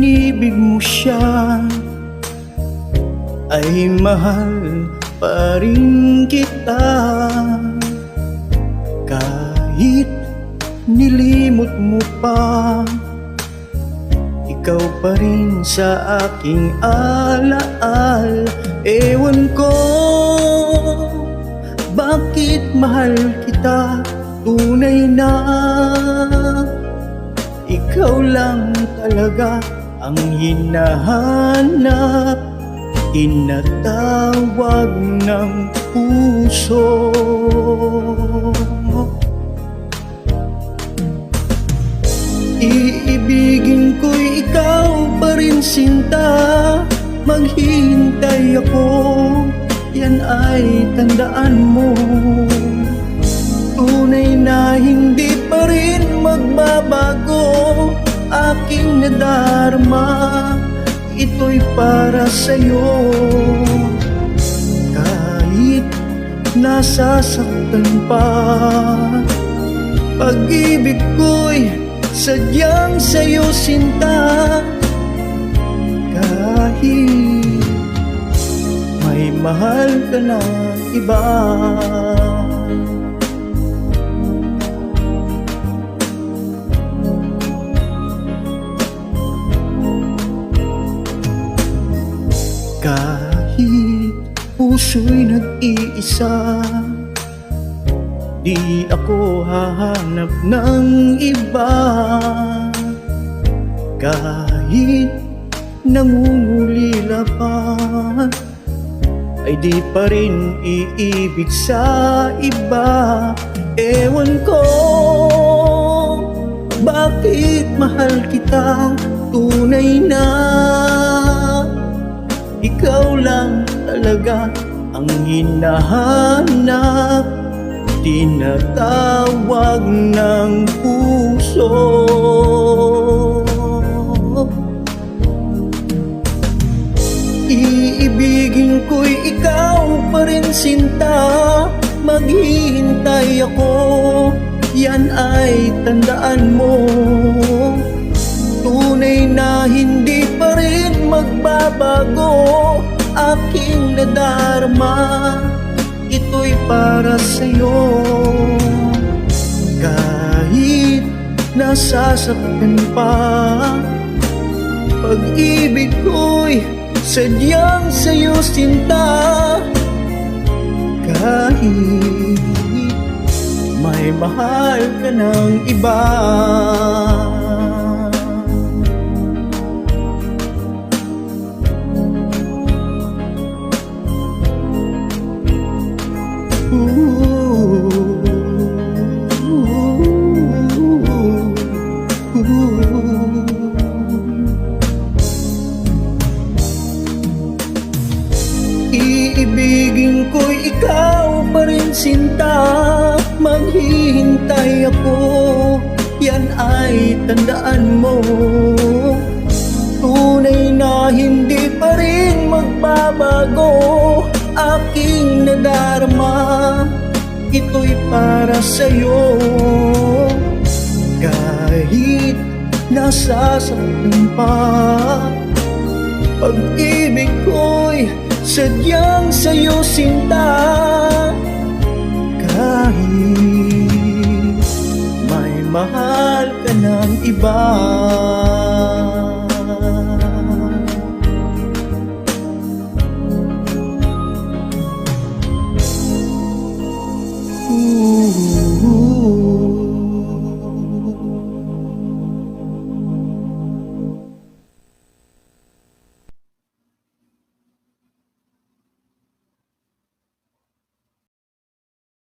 inibig mo siya, ay mahal pa rin kita. Kahit nilimot mo pa, ikaw pa rin sa aking alaal. Ewan ko bakit mahal kita, tunay na ikaw lang talaga ang hinahanap, tinatawag ng puso. Iibigin ko'y ikaw pa rin sinta, maghihintay ako, yan ay tandaan mo. Tunay na hindi pa rin magbabago, aking nadarama, ito'y para sa'yo. Kahit nasasaktan pa, pag-ibig ko'y sadyang sa'yo sinta. Kahit may mahal ka na iba, kahit puso'y nag-iisa, di ako hahanap ng iba. Kahit nangungulila pa, ay di pa rin iibig sa iba. Ewan ko bakit mahal kita, tunay na ikaw lang talaga ang hinahanap, tinatawag ng puso. Iibigin ko'y ikaw pa rin sinta, maghihintay ako, yan ay tandaan mo. Tunay na hindi pa rin magbabago, aking nadarama, ito'y para sa'yo. Kahit nasasaktan pa, pag-ibig ko'y sadyang sa'yo sinta. Kahit may mahal ka ng iba, iibigin ko'y ikaw pa rin sinta, maghihintay ako, yan ay tandaan mo. Tunay na hindi pa rin magbabago, aking nadarama, ito'y para sa'yo. Kahit nasasaktan pa, pag-ibig ko'y sadyang sa'yo sinta. Kahit may mahal ka ng iba.